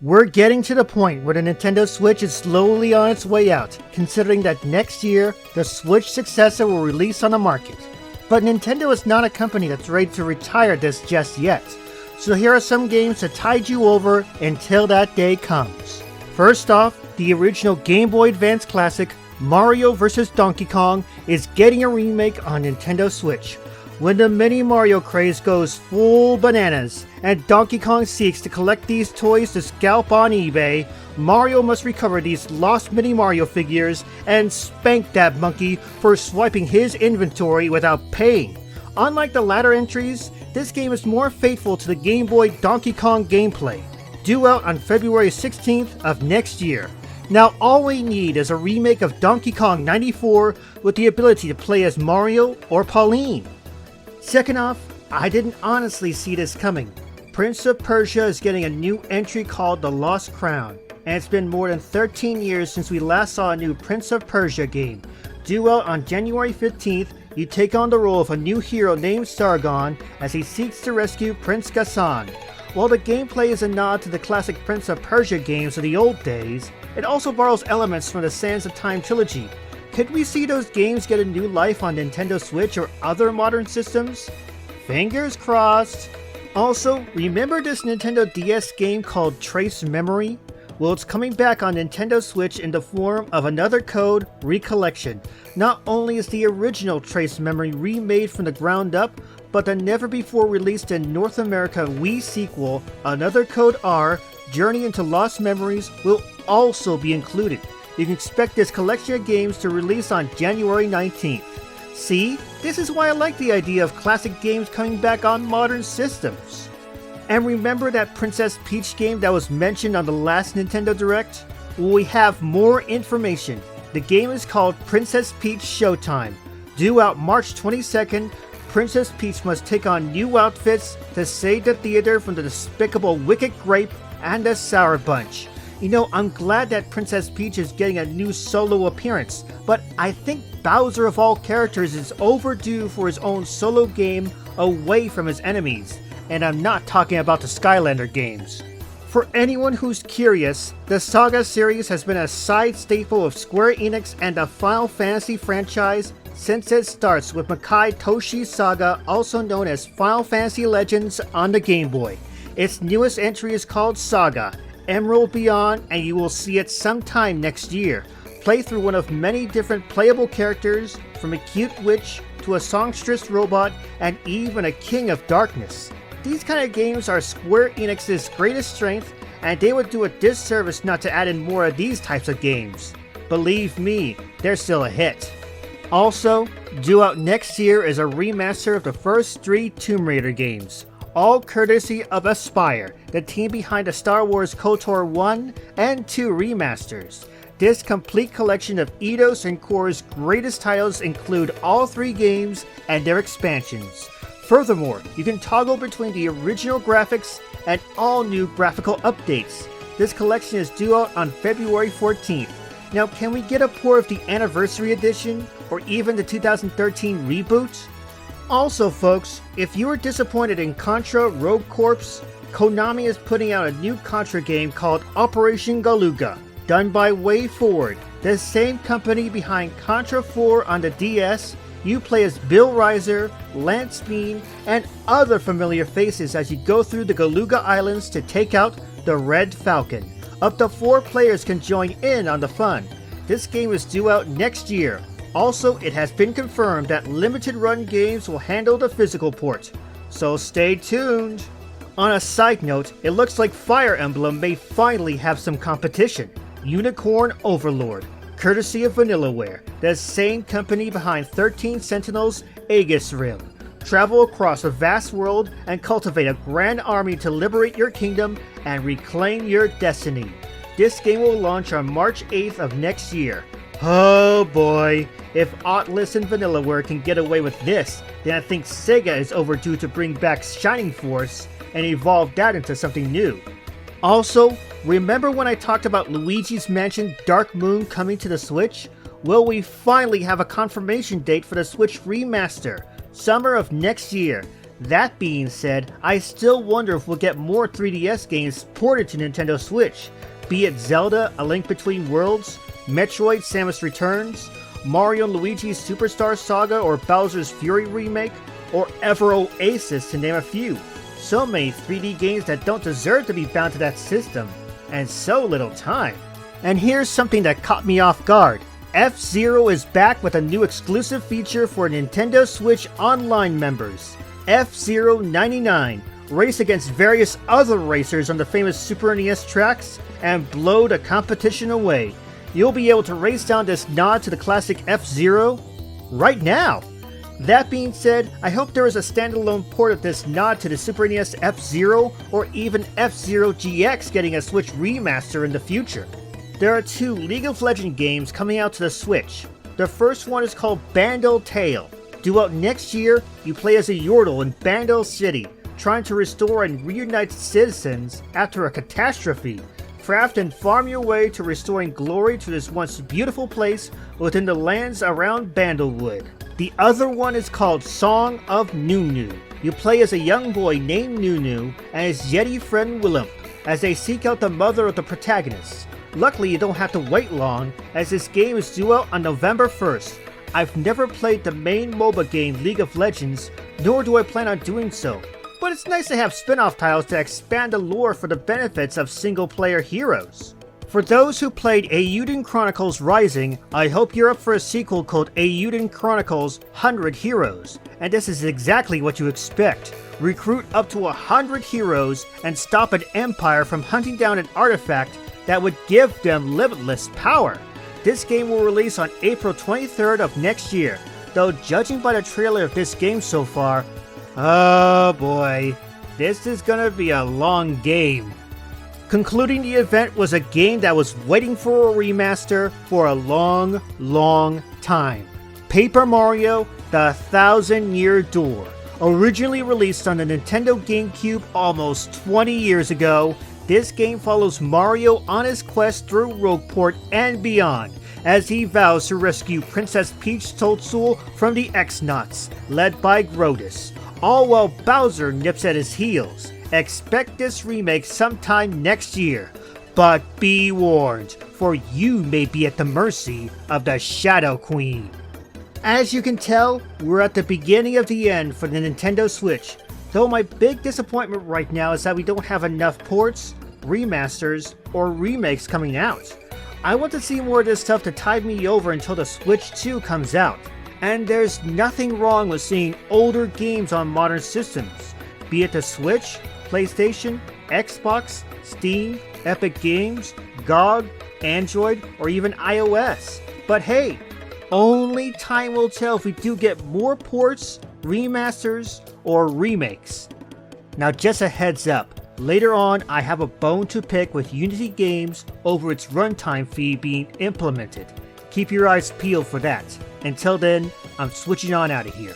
We're getting to the point where the Nintendo Switch is slowly on its way out, considering that next year, the Switch successor will release on the market. But Nintendo is not a company that's ready to retire this just yet, so here are some games to tide you over until that day comes. First off, the original Game Boy Advance classic, Mario vs. Donkey Kong, is getting a remake on Nintendo Switch. When the Mini Mario craze goes full bananas, and Donkey Kong seeks to collect these toys to scalp on eBay, Mario must recover these lost Mini Mario figures and spank that monkey for swiping his inventory without paying. Unlike the latter entries, this game is more faithful to the Game Boy Donkey Kong gameplay. Due out on February 16th of next year. Now all we need is a remake of Donkey Kong 94 with the ability to play as Mario or Pauline. Second off, I didn't honestly see this coming. Prince of Persia is getting a new entry called The Lost Crown, and it's been more than 13 years since we last saw a new Prince of Persia game. Due out on January 15th, you take on the role of a new hero named Sargon as he seeks to rescue Prince Ghassan. While the gameplay is a nod to the classic Prince of Persia games of the old days, it also borrows elements from the Sands of Time trilogy. Could we see those games get a new life on Nintendo Switch or other modern systems? Fingers crossed! Also, remember this Nintendo DS game called Trace Memory? Well, it's coming back on Nintendo Switch in the form of another code, Recollection. Not only is the original Trace Memory remade from the ground up, but the never-before-released in North America Wii sequel, Another Code R, Journey into Lost Memories, will also be included. You can expect this collection of games to release on January 19th. See, this is why I like the idea of classic games coming back on modern systems. And remember that Princess Peach game that was mentioned on the last Nintendo Direct? Well, we have more information. The game is called Princess Peach Showtime. Due out March 22nd, Princess Peach must take on new outfits to save the theater from the despicable Wicked Grape and the Sour Bunch. You know, I'm glad that Princess Peach is getting a new solo appearance, but I think Bowser of all characters is overdue for his own solo game away from his enemies, and I'm not talking about the Skylander games. For anyone who's curious, the Saga series has been a side staple of Square Enix and the Final Fantasy franchise since it starts with Makai Toshi's Saga, also known as Final Fantasy Legends, on the Game Boy. Its newest entry is called Saga, Emerald Beyond, and you will see it sometime next year. Play through one of many different playable characters, from a cute witch to a songstress robot and even a king of darkness. These kind of games are Square Enix's greatest strength, and they would do a disservice not to add in more of these types of games. Believe me, they're still a hit. Also, due out next year is a remaster of the first 3 Tomb Raider games, all courtesy of Aspyr, the team behind the Star Wars KOTOR 1 and 2 remasters. This complete collection of Eidos and Core's greatest titles include all 3 games and their expansions. Furthermore, you can toggle between the original graphics and all new graphical updates. This collection is due out on February 14th. Now, can we get a port of the Anniversary Edition or even the 2013 reboot? Also folks, if you were disappointed in Contra Rogue Corps, Konami is putting out a new Contra game called Operation Galuga, done by WayForward, the same company behind Contra 4 on the DS. You play as Bill Riser, Lance Bean, and other familiar faces as you go through the Galuga Islands to take out the Red Falcon. Up to 4 players can join in on the fun. This game is due out next year. Also, it has been confirmed that limited run games will handle the physical port, so stay tuned. On a side note, it looks like Fire Emblem may finally have some competition. Unicorn Overlord, courtesy of Vanillaware, the same company behind 13 Sentinels, Aegis Rim. Travel across a vast world and cultivate a grand army to liberate your kingdom and reclaim your destiny. This game will launch on March 8th of next year. Oh boy, if Atlus and Vanillaware can get away with this, then I think Sega is overdue to bring back Shining Force and evolve that into something new. Also, remember when I talked about Luigi's Mansion Dark Moon coming to the Switch? Well, we finally have a confirmation date for the Switch remaster, summer of next year. That being said, I still wonder if we'll get more 3DS games ported to Nintendo Switch, be it Zelda: A Link Between Worlds, Metroid: Samus Returns, Mario & Luigi's Superstar Saga or Bowser's Fury Remake, or Ever Oasis to name a few. So many 3D games that don't deserve to be bound to that system, and so little time. And here's something that caught me off guard. FZero is back with a new exclusive feature for Nintendo Switch Online members. FZero 99. Race against various other racers on the famous Super NES tracks and blow the competition away. You'll be able to race down this nod to the classic FZero right now. That being said, I hope there is a standalone port of this nod to the Super NES FZero or even FZero GX getting a Switch remaster in the future. There are 2 League of Legends games coming out to the Switch. The first one is called Bando Tale. Due out next year, you play as a Yordle in Bando City, trying to restore and reunite citizens after a catastrophe. Craft and farm your way to restoring glory to this once beautiful place within the lands around Bandlewood. The other one is called Song of Nunu. You play as a young boy named Nunu and his Yeti friend Willem, as they seek out the mother of the protagonist. Luckily, you don't have to wait long, as this game is due out on November 1st. I've never played the main MOBA game League of Legends, nor do I plan on doing so. But it's nice to have spin-off titles to expand the lore for the benefits of single-player heroes. For those who played Ayuden Chronicles Rising, I hope you're up for a sequel called Ayuden Chronicles 100 Heroes. And this is exactly what you expect. Recruit up to 100 heroes and stop an empire from hunting down an artifact that would give them limitless power. This game will release on April 23rd of next year, though judging by the trailer of this game so far, oh boy, this is gonna be a long game. Concluding the event was a game that was waiting for a remaster for a long time. Paper Mario: The Thousand-Year Door. Originally released on the Nintendo GameCube almost 20 years ago, this game follows Mario on his quest through Rogueport and beyond, as he vows to rescue Princess Peach Toadstool from the X-Nauts, led by Grodus, all while Bowser nips at his heels. Expect this remake sometime next year, but be warned, for you may be at the mercy of the Shadow Queen. As you can tell, we're at the beginning of the end for the Nintendo Switch, though my big disappointment right now is that we don't have enough ports, remasters, or remakes coming out. I want to see more of this stuff to tide me over until the Switch 2 comes out. And there's nothing wrong with seeing older games on modern systems, be it the Switch, PlayStation, Xbox, Steam, Epic Games, GOG, Android, or even iOS. But hey, only time will tell if we do get more ports, remasters, or remakes. Now just a heads up, later on I have a bone to pick with Unity Games over its runtime fee being implemented. Keep your eyes peeled for that. Until then, I'm switching on out of here.